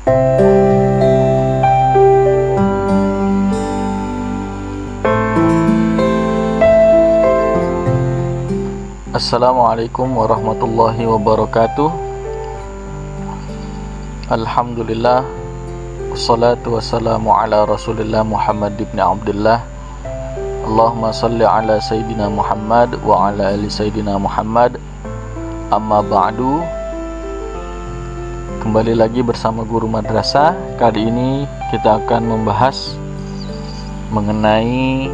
Assalamualaikum warahmatullahi wabarakatuh. Alhamdulillah, wassalatu wassalamu ala rasulillah Muhammad ibn Abdullah. Allahumma salli ala Sayyidina Muhammad wa ala ali Sayyidina Muhammad. Amma ba'du. Kembali lagi bersama Guru Madrasah. Kali ini kita akan membahas mengenai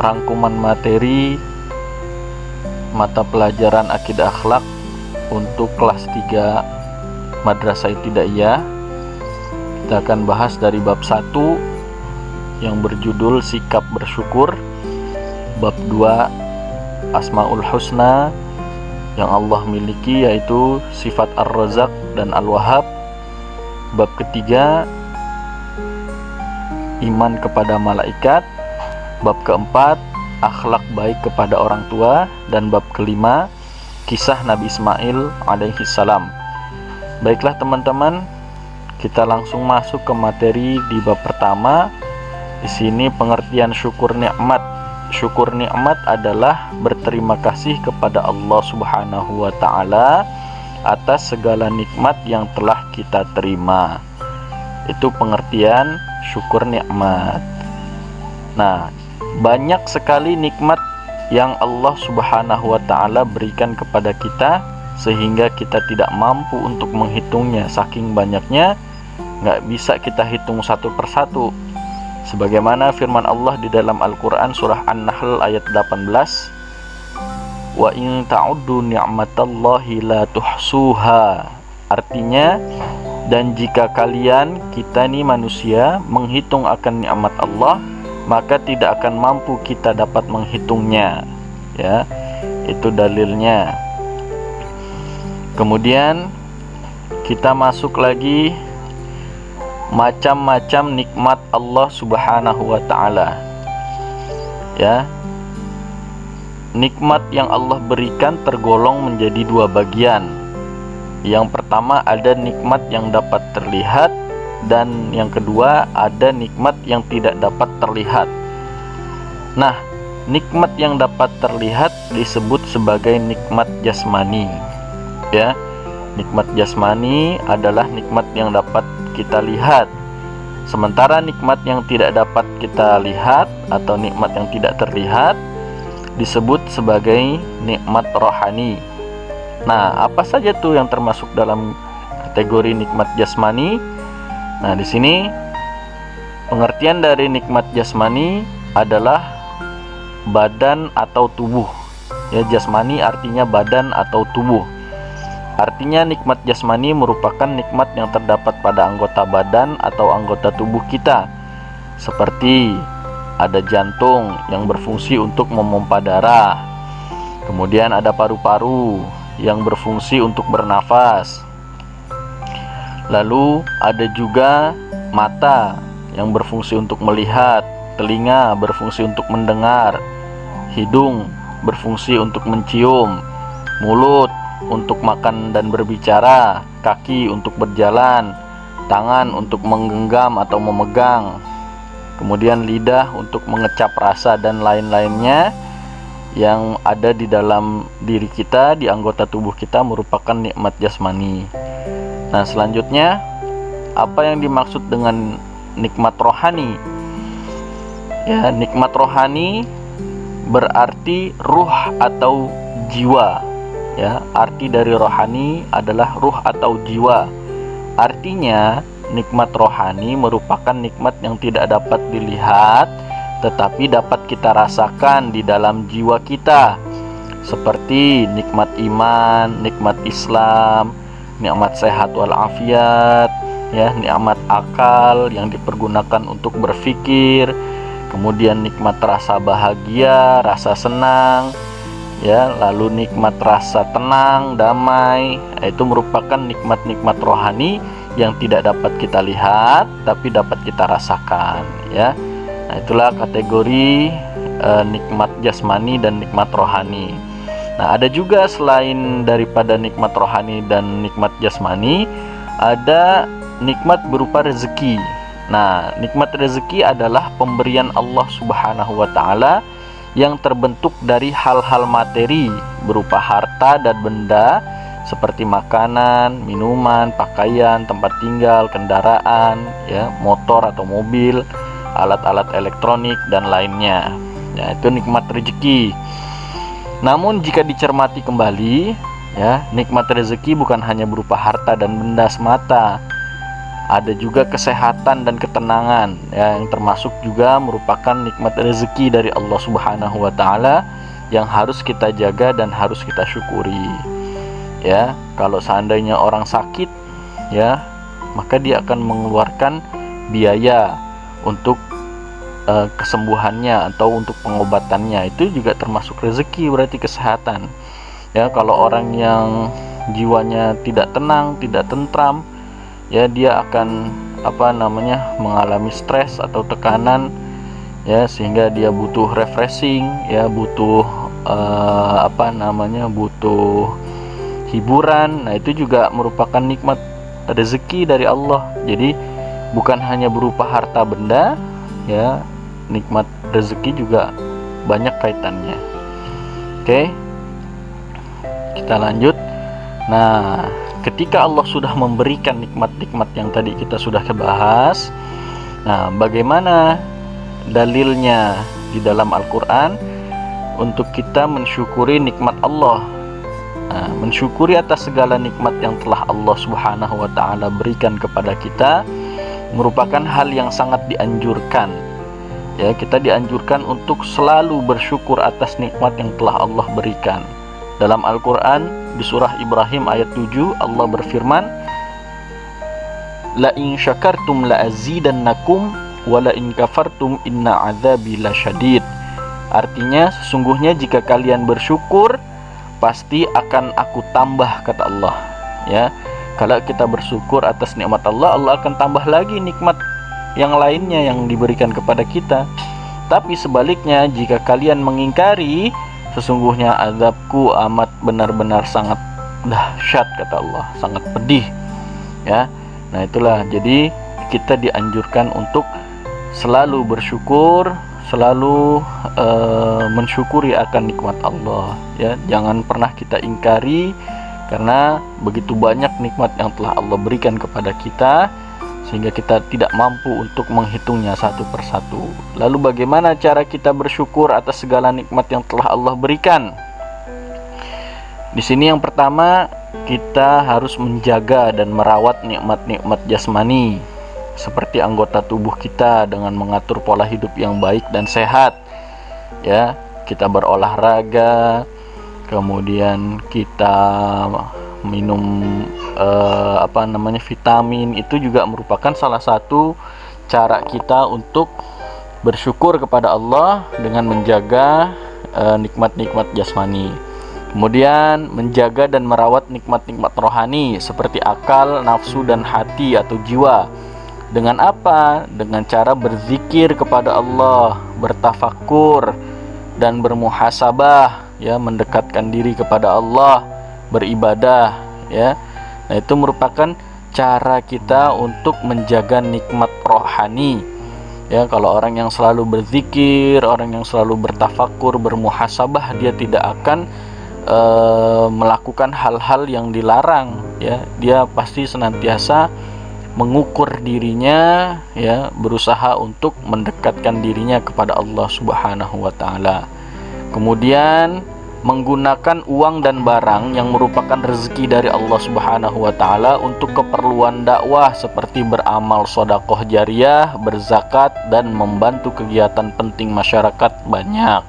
rangkuman materi mata pelajaran akidah akhlak untuk kelas 3 Madrasah Ibtidaiyah. Kita akan bahas dari bab 1 yang berjudul sikap bersyukur, bab 2 Asmaul Husna yang Allah miliki, yaitu sifat Ar-Razzaq dan Al-Wahhab, bab ketiga iman kepada malaikat, bab keempat akhlak baik kepada orang tua, dan bab kelima kisah Nabi Ismail alaihi salam. Baiklah teman-teman, kita langsung masuk ke materi di bab pertama. Di sini pengertian syukur nikmat. Syukur nikmat adalah berterima kasih kepada Allah Subhanahu wa taala atas segala nikmat yang telah kita terima. Itu pengertian syukur nikmat. Nah, banyak sekali nikmat yang Allah Subhanahu wa ta'ala berikan kepada kita sehingga kita tidak mampu untuk menghitungnya. Saking banyaknya, nggak bisa kita hitung satu persatu. Sebagaimana firman Allah di dalam Al-Quran surah An-Nahl ayat 18, wa in ta'uddu ni'matallahi la tuhsuha. Artinya, dan jika kalian, kita nih manusia, menghitung akan nikmat Allah, maka tidak akan mampu kita dapat menghitungnya. Ya, itu dalilnya. Kemudian kita masuk lagi macam-macam nikmat Allah Subhanahu wa taala. Ya. Nikmat yang Allah berikan tergolong menjadi dua bagian. Yang pertama ada nikmat yang dapat terlihat, dan yang kedua ada nikmat yang tidak dapat terlihat. Nah, nikmat yang dapat terlihat disebut sebagai nikmat jasmani. Ya, nikmat jasmani adalah nikmat yang dapat kita lihat. Sementara nikmat yang tidak dapat kita lihat atau nikmat yang tidak terlihat disebut sebagai nikmat rohani. Nah, apa saja tuh yang termasuk dalam kategori nikmat jasmani? Nah, di sini pengertian dari nikmat jasmani adalah badan atau tubuh. Ya, jasmani artinya badan atau tubuh. Artinya nikmat jasmani merupakan nikmat yang terdapat pada anggota badan atau anggota tubuh kita. Seperti ada jantung yang berfungsi untuk memompa darah. Kemudian ada paru-paru yang berfungsi untuk bernafas. Lalu ada juga mata yang berfungsi untuk melihat, telinga berfungsi untuk mendengar, hidung berfungsi untuk mencium, mulut untuk makan dan berbicara, kaki untuk berjalan, tangan untuk menggenggam atau memegang, kemudian lidah untuk mengecap rasa dan lain-lainnya yang ada di dalam diri kita, di anggota tubuh kita, merupakan nikmat jasmani. Nah, selanjutnya apa yang dimaksud dengan nikmat rohani? Ya, nikmat rohani berarti ruh atau jiwa. Ya, arti dari rohani adalah ruh atau jiwa. Artinya, nikmat rohani merupakan nikmat yang tidak dapat dilihat, tetapi dapat kita rasakan di dalam jiwa kita. Seperti nikmat iman, nikmat Islam, nikmat sehat walafiat, ya, nikmat akal yang dipergunakan untuk berpikir, kemudian nikmat rasa bahagia, rasa senang, ya, lalu nikmat rasa tenang, damai. Itu merupakan nikmat-nikmat rohani yang tidak dapat kita lihat tapi dapat kita rasakan, ya. Nah, itulah kategori nikmat jasmani dan nikmat rohani. Nah, ada juga selain daripada nikmat rohani dan nikmat jasmani, ada nikmat berupa rezeki. Nah, nikmat rezeki adalah pemberian Allah Subhanahu wa taala yang terbentuk dari hal-hal materi berupa harta dan benda seperti makanan, minuman, pakaian, tempat tinggal, kendaraan, ya, motor atau mobil, alat-alat elektronik dan lainnya. Ya, itu nikmat rezeki. Namun jika dicermati kembali, ya, nikmat rezeki bukan hanya berupa harta dan benda semata. Ada juga kesehatan dan ketenangan, ya, yang termasuk juga merupakan nikmat rezeki dari Allah Subhanahu wa taala yang harus kita jaga dan harus kita syukuri. Ya, kalau seandainya orang sakit, ya, maka dia akan mengeluarkan biaya untuk kesembuhannya atau untuk pengobatannya. Itu juga termasuk rezeki, berarti kesehatan. Ya, kalau orang yang jiwanya tidak tenang, tidak tentram, ya, dia akan mengalami stres atau tekanan, ya, sehingga dia butuh refreshing, ya, butuh butuh hiburan. Nah, itu juga merupakan nikmat rezeki dari Allah. Jadi bukan hanya berupa harta benda, ya, nikmat rezeki juga banyak kaitannya. Oke, kita lanjut. Nah, ketika Allah sudah memberikan nikmat-nikmat yang tadi kita sudah bahas, nah, bagaimana dalilnya di dalam Al-Quran untuk kita mensyukuri nikmat Allah? Nah, mensyukuri atas segala nikmat yang telah Allah Subhanahu wa taala berikan kepada kita merupakan hal yang sangat dianjurkan. Ya, kita dianjurkan untuk selalu bersyukur atas nikmat yang telah Allah berikan. Dalam Al-Quran di surah Ibrahim ayat 7, Allah berfirman, la in syakartum la azidannakum wa la in kafartum inna azabi lasyadid. Artinya, sesungguhnya jika kalian bersyukur pasti akan aku tambah, kata Allah. Ya, kalau kita bersyukur atas nikmat Allah, Allah akan tambah lagi nikmat yang lainnya yang diberikan kepada kita. Tapi sebaliknya, jika kalian mengingkari, sesungguhnya azabku amat benar-benar sangat dahsyat, kata Allah, sangat pedih. Ya, nah itulah, jadi kita dianjurkan untuk selalu bersyukur, selalu mensyukuri akan nikmat Allah. Ya, jangan pernah kita ingkari, karena begitu banyak nikmat yang telah Allah berikan kepada kita sehingga kita tidak mampu untuk menghitungnya satu persatu. Lalu bagaimana cara kita bersyukur atas segala nikmat yang telah Allah berikan? Di sini yang pertama, kita harus menjaga dan merawat nikmat-nikmat jasmani seperti anggota tubuh kita dengan mengatur pola hidup yang baik dan sehat. Ya, kita berolahraga, kemudian kita minum vitamin. Itu juga merupakan salah satu cara kita untuk bersyukur kepada Allah dengan menjaga nikmat-nikmat jasmani. Kemudian menjaga dan merawat nikmat-nikmat rohani seperti akal, nafsu, dan hati atau jiwa. Dengan apa? Dengan cara berzikir kepada Allah, bertafakur dan bermuhasabah, ya, mendekatkan diri kepada Allah, beribadah, ya. Nah, itu merupakan cara kita untuk menjaga nikmat rohani. Ya, kalau orang yang selalu berzikir, orang yang selalu bertafakur, bermuhasabah, dia tidak akan melakukan hal-hal yang dilarang. Ya, dia pasti senantiasa mengukur dirinya, ya, berusaha untuk mendekatkan dirinya kepada Allah Subhanahu wa taala. Kemudian menggunakan uang dan barang yang merupakan rezeki dari Allah Subhanahu wa taala untuk keperluan dakwah seperti beramal sedekah jariyah, berzakat, dan membantu kegiatan penting masyarakat banyak.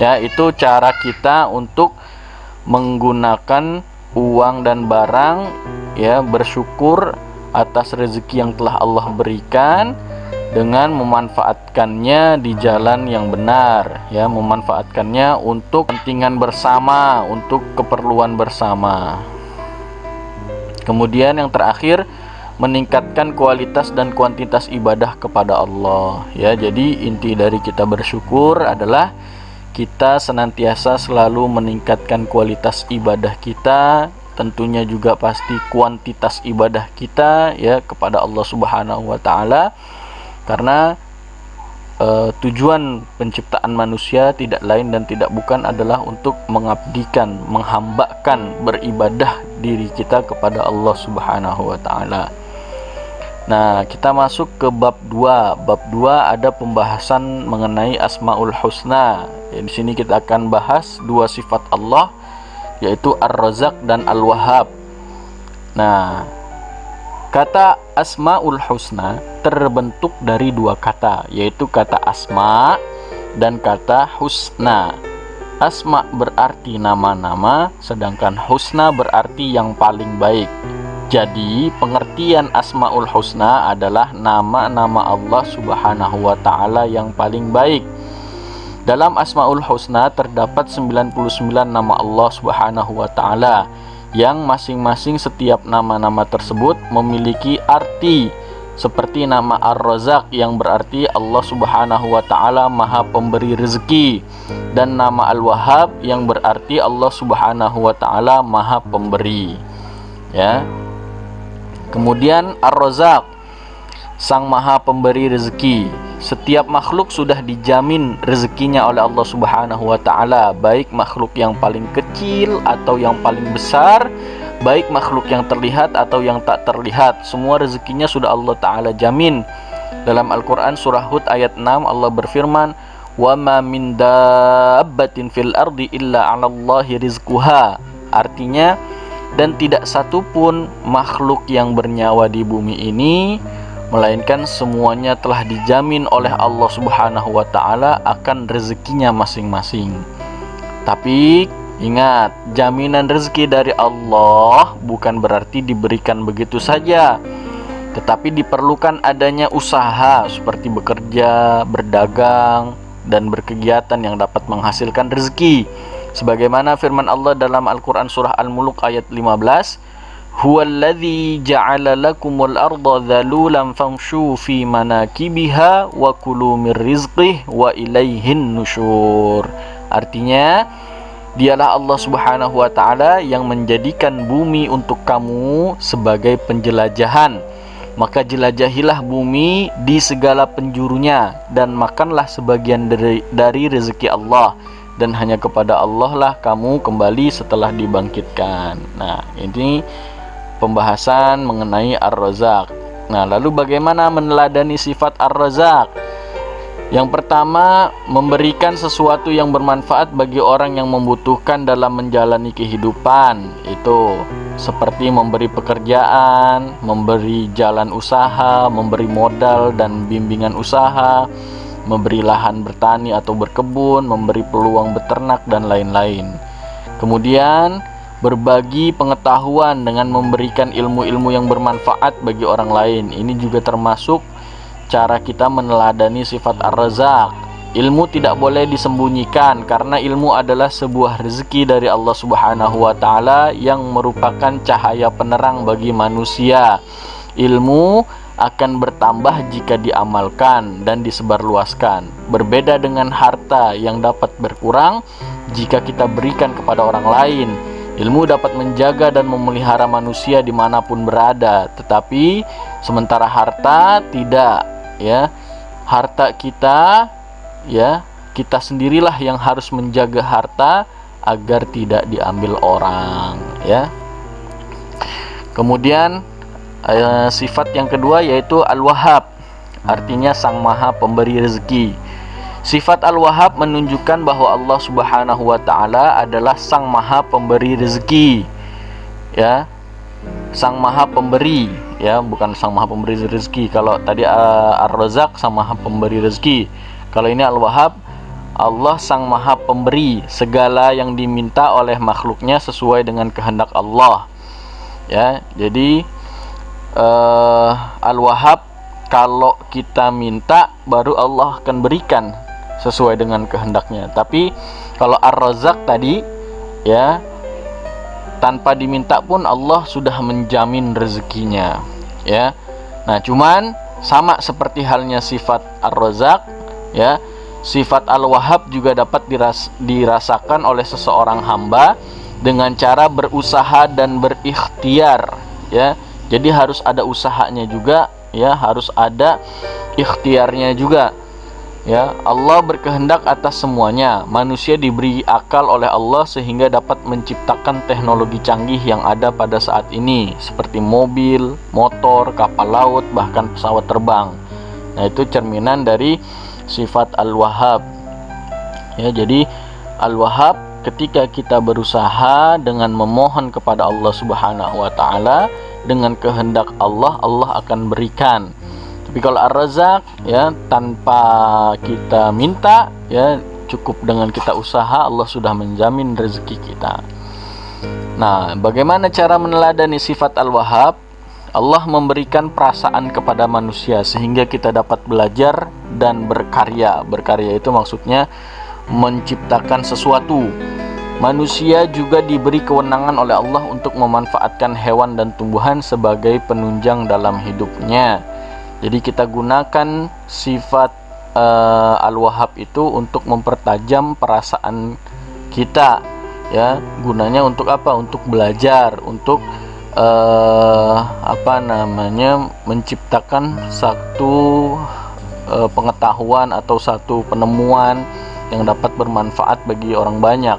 Ya, itu cara kita untuk menggunakan uang dan barang, ya, bersyukur atas rezeki yang telah Allah berikan dengan memanfaatkannya di jalan yang benar, ya, memanfaatkannya untuk kepentingan bersama, untuk keperluan bersama. Kemudian yang terakhir, meningkatkan kualitas dan kuantitas ibadah kepada Allah. Ya, jadi inti dari kita bersyukur adalah kita senantiasa selalu meningkatkan kualitas ibadah kita, tentunya juga pasti kuantitas ibadah kita ya kepada Allah Subhanahu wa taala. Karena tujuan penciptaan manusia tidak lain dan tidak bukan adalah untuk mengabdikan, menghambakan, beribadah diri kita kepada Allah Subhanahu wa taala. Nah, kita masuk ke bab 2. Bab 2 ada pembahasan mengenai Asmaul Husna. Ya, di sini kita akan bahas dua sifat Allah, yaitu Ar-Razzaq dan Al-Wahhab. Nah, kata Asmaul Husna terbentuk dari dua kata, yaitu kata asma dan kata husna. Asma berarti nama-nama, sedangkan husna berarti yang paling baik. Jadi pengertian Asmaul Husna adalah nama-nama Allah Subhanahu wa taala yang paling baik. Dalam Asmaul Husna terdapat 99 nama Allah Subhanahu wa taala, yang masing-masing setiap nama-nama tersebut memiliki arti, seperti nama Ar-Razzaq yang berarti Allah Subhanahu wa taala Maha Pemberi rezeki, dan nama Al-Wahhab yang berarti Allah Subhanahu wa taala Maha Pemberi. Ya. Kemudian Ar-Razzaq, Sang Maha Pemberi rezeki. Setiap makhluk sudah dijamin rezekinya oleh Allah Subhanahu wa taala, baik makhluk yang paling kecil atau yang paling besar, baik makhluk yang terlihat atau yang tak terlihat. Semua rezekinya sudah Allah taala jamin. Dalam Al-Qur'an surah Hud ayat 6 Allah berfirman, "Wa ma min dabbatin fil ardi illa 'alallahi rizquha." Artinya, dan tidak satupun makhluk yang bernyawa di bumi ini melainkan semuanya telah dijamin oleh Allah Subhanahu wa taala akan rezekinya masing-masing. Tapi ingat, jaminan rezeki dari Allah bukan berarti diberikan begitu saja, tetapi diperlukan adanya usaha seperti bekerja, berdagang, dan berkegiatan yang dapat menghasilkan rezeki. Sebagaimana firman Allah dalam Al-Quran surah Al-Mulk ayat 15, "Huwallazi ja'ala lakumul arda dhalulan famshu fi manakibiha wa kulu mir rizqih wa ilaihin nusyur." Artinya, dialah Allah Subhanahu wa taala yang menjadikan bumi untuk kamu sebagai penjelajahan. Maka jelajahilah bumi di segala penjurunya dan makanlah sebagian dari rezeki Allah, dan hanya kepada Allah lah kamu kembali setelah dibangkitkan. Nah, ini pembahasan mengenai Ar-Razzaq. Nah, lalu bagaimana meneladani sifat Ar-Razzaq? Yang pertama, memberikan sesuatu yang bermanfaat bagi orang yang membutuhkan dalam menjalani kehidupan. Itu seperti memberi pekerjaan, memberi jalan usaha, memberi modal dan bimbingan usaha, memberi lahan bertani atau berkebun, memberi peluang beternak, dan lain-lain. Kemudian berbagi pengetahuan dengan memberikan ilmu-ilmu yang bermanfaat bagi orang lain. Ini juga termasuk cara kita meneladani sifat Ar-Razzaq. Ilmu tidak boleh disembunyikan, karena ilmu adalah sebuah rezeki dari Allah Subhanahu wa taala yang merupakan cahaya penerang bagi manusia. Ilmu akan bertambah jika diamalkan dan disebarluaskan. Berbeda dengan harta yang dapat berkurang jika kita berikan kepada orang lain. Ilmu dapat menjaga dan memelihara manusia dimanapun berada, tetapi sementara harta tidak. Ya, harta kita, ya, kita sendirilah yang harus menjaga harta agar tidak diambil orang. Ya. Kemudian sifat yang kedua yaitu Al-Wahhab, artinya Sang Maha Pemberi rezeki. Sifat Al-Wahhab menunjukkan bahwa Allah Subhanahu wa taala adalah Sang Maha Pemberi rezeki. Ya. Sang Maha Pemberi, ya, bukan Sang Maha Pemberi rezeki. Kalau tadi Ar-Razzaq Sang Maha Pemberi rezeki. Kalau ini Al-Wahhab, Allah Sang Maha Pemberi, segala yang diminta oleh makhluknya sesuai dengan kehendak Allah. Ya, jadi Al-Wahhab, kalau kita minta baru Allah akan berikan sesuai dengan kehendaknya. Tapi kalau Ar-Razzaq tadi, ya, tanpa diminta pun Allah sudah menjamin rezekinya. Ya. Nah, cuman sama seperti halnya sifat Ar-Razzaq, ya, sifat Al-Wahhab juga dapat dirasakan oleh seseorang hamba dengan cara berusaha dan berikhtiar, ya. Jadi harus ada usahanya juga, ya, harus ada ikhtiarnya juga. Ya, Allah berkehendak atas semuanya. Manusia diberi akal oleh Allah sehingga dapat menciptakan teknologi canggih yang ada pada saat ini, seperti mobil, motor, kapal laut, bahkan pesawat terbang. Nah, itu cerminan dari sifat Al-Wahhab. Ya, jadi Al-Wahhab ketika kita berusaha dengan memohon kepada Allah Subhanahu wa taala, dengan kehendak Allah, Allah akan berikan. Tapi kalau Ar-Razzaq, ya, tanpa kita minta, ya, cukup dengan kita usaha, Allah sudah menjamin rezeki kita. Nah, bagaimana cara meneladani sifat Al-Wahhab? Allah memberikan perasaan kepada manusia sehingga kita dapat belajar dan berkarya. Berkarya itu maksudnya menciptakan sesuatu. Manusia juga diberi kewenangan oleh Allah untuk memanfaatkan hewan dan tumbuhan sebagai penunjang dalam hidupnya. Jadi kita gunakan sifat Al-Wahhab itu untuk mempertajam perasaan kita, ya. Gunanya untuk apa? Untuk belajar, untuk menciptakan satu pengetahuan atau satu penemuan yang dapat bermanfaat bagi orang banyak.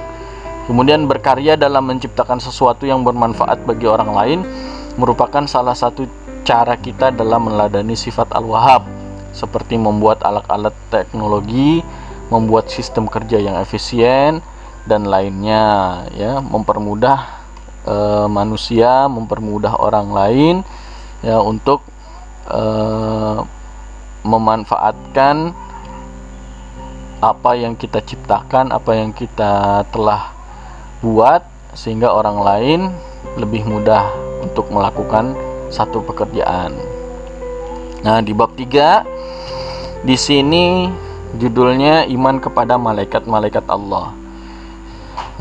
Kemudian berkarya dalam menciptakan sesuatu yang bermanfaat bagi orang lain merupakan salah satu cara kita dalam meneladani sifat Al-Wahhab, seperti membuat alat-alat teknologi, membuat sistem kerja yang efisien dan lainnya, ya, mempermudah manusia, mempermudah orang lain, ya, untuk memanfaatkan apa yang kita ciptakan, apa yang kita telah buat, sehingga orang lain lebih mudah untuk melakukan satu pekerjaan. Nah, di bab 3 di sini judulnya iman kepada malaikat-malaikat Allah.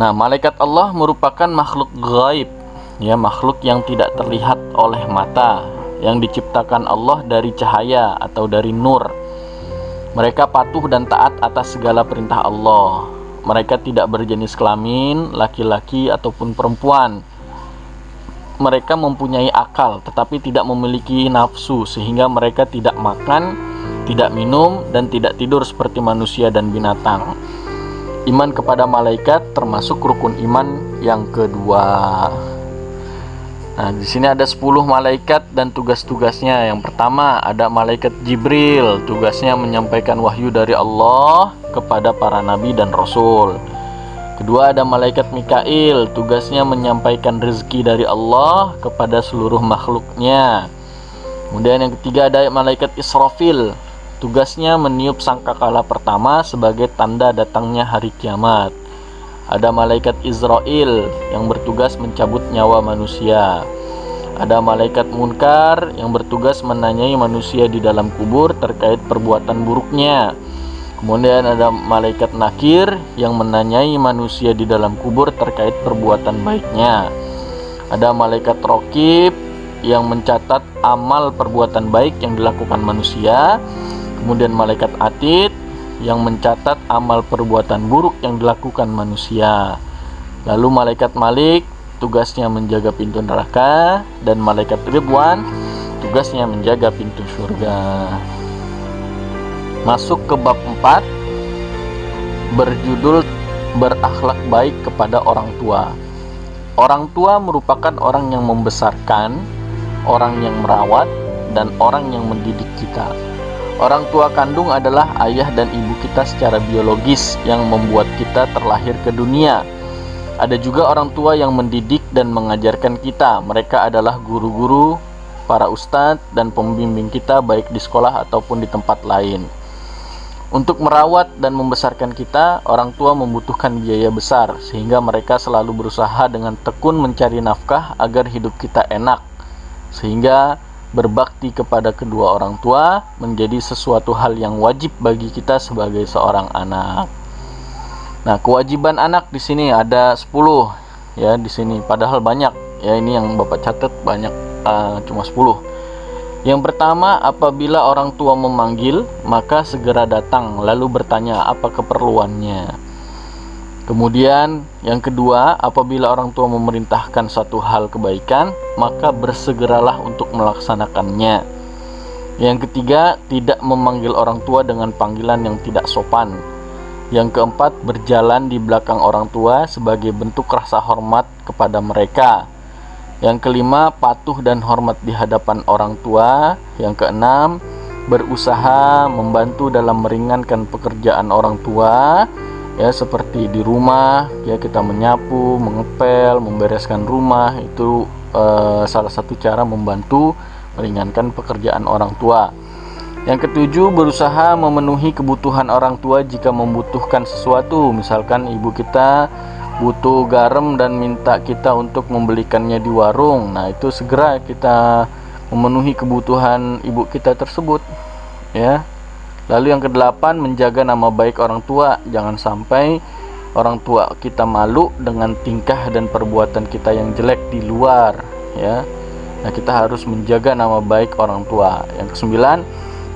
Nah, malaikat Allah merupakan makhluk gaib, ya, makhluk yang tidak terlihat oleh mata, yang diciptakan Allah dari cahaya atau dari nur. Mereka patuh dan taat atas segala perintah Allah. Mereka tidak berjenis kelamin, laki-laki ataupun perempuan. Mereka mempunyai akal tetapi tidak memiliki nafsu, sehingga mereka tidak makan, tidak minum, dan tidak tidur seperti manusia dan binatang. Iman kepada malaikat termasuk rukun iman yang kedua. Nah, di sini ada 10 malaikat dan tugas-tugasnya. Yang pertama ada malaikat Jibril, tugasnya menyampaikan wahyu dari Allah kepada para nabi dan rasul. Kedua ada malaikat Mikail, tugasnya menyampaikan rezeki dari Allah kepada seluruh makhluknya. Kemudian yang ketiga ada malaikat Israfil, tugasnya meniup sangkakala pertama sebagai tanda datangnya hari kiamat. Ada malaikat Israel yang bertugas mencabut nyawa manusia. Ada malaikat Munkar yang bertugas menanyai manusia di dalam kubur terkait perbuatan buruknya. Kemudian ada malaikat Nakir yang menanyai manusia di dalam kubur terkait perbuatan baiknya. Ada malaikat Raqib yang mencatat amal perbuatan baik yang dilakukan manusia. Kemudian malaikat Atid yang mencatat amal perbuatan buruk yang dilakukan manusia. Lalu malaikat Malik tugasnya menjaga pintu neraka, dan malaikat Ridwan tugasnya menjaga pintu surga. Masuk ke bab 4 berjudul berakhlak baik kepada orang tua. Orang tua merupakan orang yang membesarkan, orang yang merawat, dan orang yang mendidik kita. Orang tua kandung adalah ayah dan ibu kita secara biologis yang membuat kita terlahir ke dunia. Ada juga orang tua yang mendidik dan mengajarkan kita. Mereka adalah guru-guru, para ustadz, dan pembimbing kita baik di sekolah ataupun di tempat lain. Untuk merawat dan membesarkan kita, orang tua membutuhkan biaya besar, sehingga mereka selalu berusaha dengan tekun mencari nafkah agar hidup kita enak, sehingga berbakti kepada kedua orang tua menjadi sesuatu hal yang wajib bagi kita sebagai seorang anak. Nah, kewajiban anak di sini ada 10, ya, di sini padahal banyak, ya, ini yang Bapak catat banyak, cuma 10. Yang pertama, apabila orang tua memanggil, maka segera datang lalu bertanya apa keperluannya. Kemudian yang kedua, apabila orang tua memerintahkan satu hal kebaikan, maka bersegeralah untuk melaksanakannya. Yang ketiga, tidak memanggil orang tua dengan panggilan yang tidak sopan. Yang keempat, berjalan di belakang orang tua sebagai bentuk rasa hormat kepada mereka. Yang kelima, patuh dan hormat di hadapan orang tua. Yang keenam, berusaha membantu dalam meringankan pekerjaan orang tua, ya, seperti di rumah, ya, kita menyapu, mengepel, membereskan rumah. Itu salah satu cara membantu meringankan pekerjaan orang tua. Yang ketujuh, berusaha memenuhi kebutuhan orang tua jika membutuhkan sesuatu. Misalkan ibu kita butuh garam dan minta kita untuk membelikannya di warung. Nah, itu segera kita memenuhi kebutuhan ibu kita tersebut, ya. Lalu yang kedelapan, menjaga nama baik orang tua. Jangan sampai orang tua kita malu dengan tingkah dan perbuatan kita yang jelek di luar, ya. Nah, kita harus menjaga nama baik orang tua. Yang kesembilan,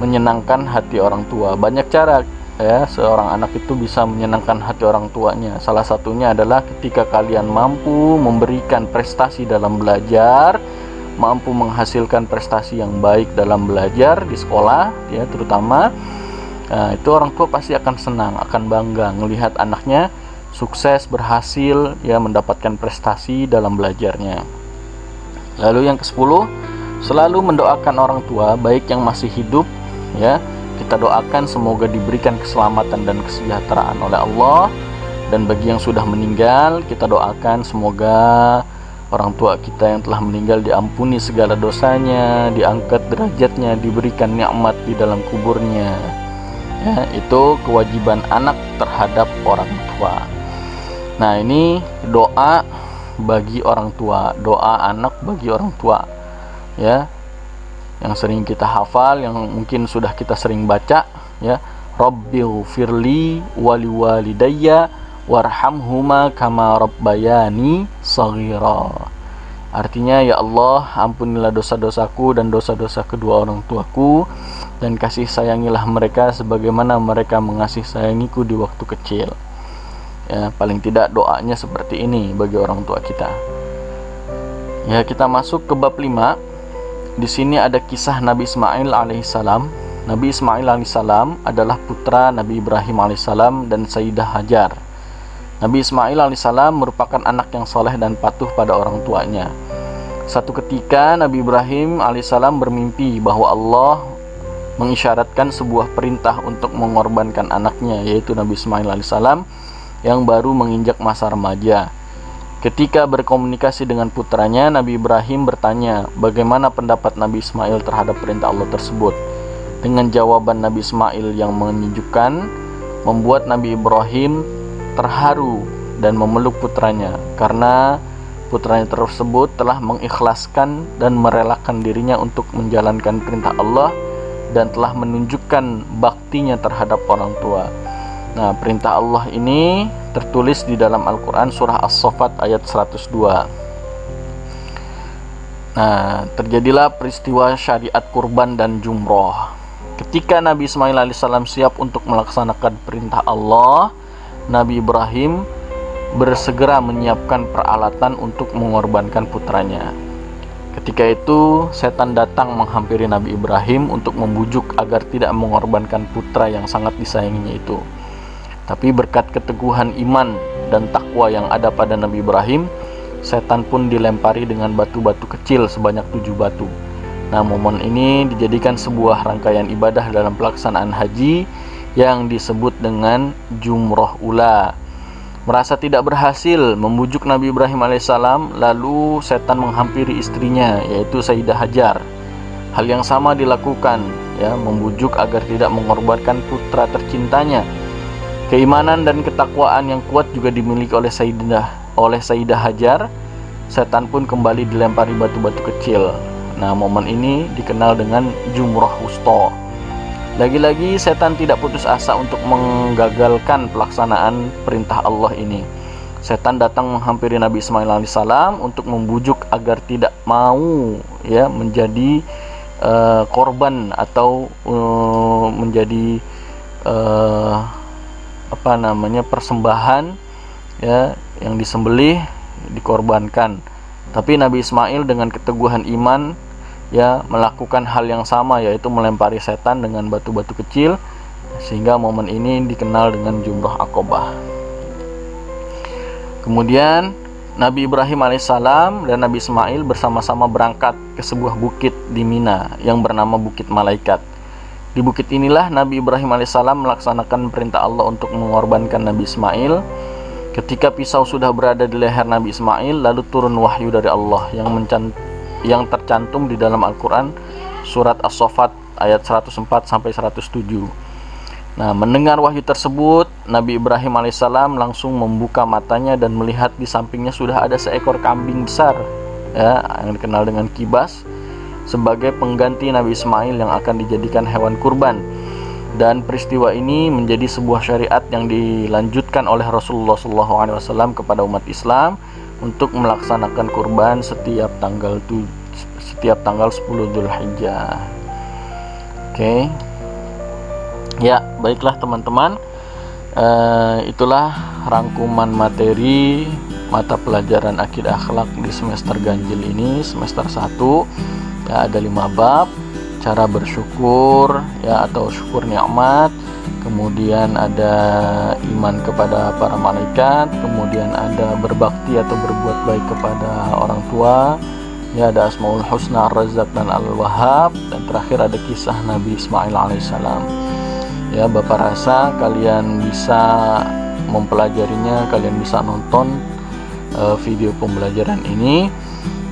menyenangkan hati orang tua. Banyak cara, ya, seorang anak itu bisa menyenangkan hati orang tuanya. Salah satunya adalah ketika kalian mampu memberikan prestasi dalam belajar, mampu menghasilkan prestasi yang baik dalam belajar di sekolah, ya, terutama. Nah, itu orang tua pasti akan senang, akan bangga melihat anaknya sukses, berhasil, ya, mendapatkan prestasi dalam belajarnya. Lalu yang ke-10, selalu mendoakan orang tua baik yang masih hidup, ya. Kita doakan semoga diberikan keselamatan dan kesejahteraan oleh Allah, dan bagi yang sudah meninggal, kita doakan semoga orang tua kita yang telah meninggal diampuni segala dosanya, diangkat derajatnya, diberikan nikmat di dalam kuburnya. Ya, itu kewajiban anak terhadap orang tua. Nah, ini doa bagi orang tua, doa anak bagi orang tua, ya, yang sering kita hafal, yang mungkin sudah kita sering baca, ya. Rabbighfirli wali walidayya warhamhuma kama rabbayani shaghira. Artinya, ya Allah, ampunilah dosa-dosaku dan dosa-dosa kedua orang tuaku, dan kasih sayangilah mereka sebagaimana mereka mengasihi sayangiku di waktu kecil. Ya, paling tidak doanya seperti ini bagi orang tua kita. Ya, kita masuk ke bab 5. Di sini ada kisah Nabi Ismail alaihissalam. Nabi Ismail alaihissalam adalah putra Nabi Ibrahim alaihissalam dan Sayyidah Hajar. Nabi Ismail alaihissalam merupakan anak yang soleh dan patuh pada orang tuanya. Satu ketika Nabi Ibrahim alaihissalam bermimpi bahwa Allah mengisyaratkan sebuah perintah untuk mengorbankan anaknya, yaitu Nabi Ismail alaihissalam yang baru menginjak masa remaja. Ketika berkomunikasi dengan putranya, Nabi Ibrahim bertanya bagaimana pendapat Nabi Ismail terhadap perintah Allah tersebut. Dengan jawaban Nabi Ismail yang menyejukkan, membuat Nabi Ibrahim terharu dan memeluk putranya, karena putranya tersebut telah mengikhlaskan dan merelakan dirinya untuk menjalankan perintah Allah dan telah menunjukkan baktinya terhadap orang tua. Nah, perintah Allah ini tertulis di dalam Al-Quran surah As-Saffat ayat 102. Nah, terjadilah peristiwa syariat kurban dan jumroh. Ketika Nabi Ismail alaihissalam siap untuk melaksanakan perintah Allah, Nabi Ibrahim bersegera menyiapkan peralatan untuk mengorbankan putranya. Ketika itu, setan datang menghampiri Nabi Ibrahim untuk membujuk agar tidak mengorbankan putra yang sangat disayanginya itu. Tapi berkat keteguhan iman dan takwa yang ada pada Nabi Ibrahim, setan pun dilempari dengan batu-batu kecil sebanyak 7 batu. Nah, momen ini dijadikan sebuah rangkaian ibadah dalam pelaksanaan haji yang disebut dengan Jumroh Ula. Merasa tidak berhasil membujuk Nabi Ibrahim alaihissalam, lalu setan menghampiri istrinya, yaitu Sayyidah Hajar. Hal yang sama dilakukan, ya, membujuk agar tidak mengorbankan putra tercintanya. Keimanan dan ketakwaan yang kuat juga dimiliki oleh Sayyidah Hajar. Setan pun kembali dilempari batu-batu kecil. Nah, momen ini dikenal dengan Jumroh Wusta. Lagi-lagi setan tidak putus asa untuk menggagalkan pelaksanaan perintah Allah ini. Setan datang menghampiri Nabi Ismail alaihissalam untuk membujuk agar tidak mau, ya, menjadi korban atau menjadi persembahan ya, yang disembelih, dikorbankan. Tapi Nabi Ismail dengan keteguhan iman ya melakukan hal yang sama, yaitu melempari setan dengan batu-batu kecil, sehingga momen ini dikenal dengan Jumrah Aqobah. Kemudian Nabi Ibrahim alaihissalam dan Nabi Ismail bersama-sama berangkat ke sebuah bukit di Mina yang bernama Bukit Malaikat. Di bukit inilah Nabi Ibrahim alaihissalam melaksanakan perintah Allah untuk mengorbankan Nabi Ismail. Ketika pisau sudah berada di leher Nabi Ismail, lalu turun wahyu dari Allah yang tercantum di dalam Al-Quran surat As-Saffat ayat 104-107. Nah, mendengar wahyu tersebut, Nabi Ibrahim alaihissalam langsung membuka matanya dan melihat di sampingnya sudah ada seekor kambing besar, ya, yang dikenal dengan kibas, sebagai pengganti Nabi Ismail yang akan dijadikan hewan kurban. Dan peristiwa ini menjadi sebuah syariat yang dilanjutkan oleh Rasulullah SAW kepada umat Islam untuk melaksanakan kurban setiap tanggal 10 Dzulhijjah. Oke. Ya, baiklah teman-teman. Itulah rangkuman materi mata pelajaran akidah akhlak di semester ganjil ini, semester 1. Ya, ada 5 bab. Cara bersyukur, ya, atau syukur nikmat, kemudian ada iman kepada para malaikat, kemudian ada berbakti atau berbuat baik kepada orang tua, ya, ada Asmaul Husna, Ar-Razzaq dan Al-Wahhab, dan terakhir ada kisah Nabi Ismail alaihissalam. Ya, Bapak rasa kalian bisa mempelajarinya, kalian bisa nonton video pembelajaran ini.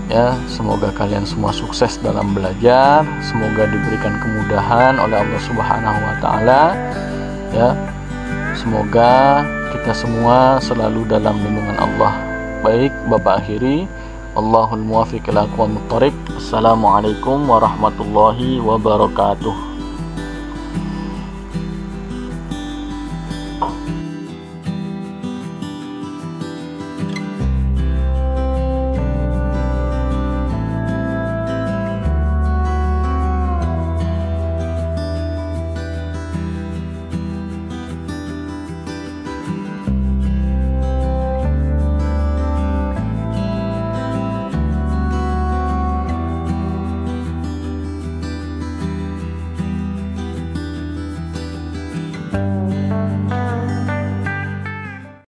Ya, semoga kalian semua sukses dalam belajar, semoga diberikan kemudahan oleh Allah Subhanahu wa taala. Ya, semoga kita semua selalu dalam lindungan Allah. Baik, Bapak akhiri, Allahul muwaffiq ila aqwamit thoriq. Assalamualaikum warahmatullahi wabarakatuh.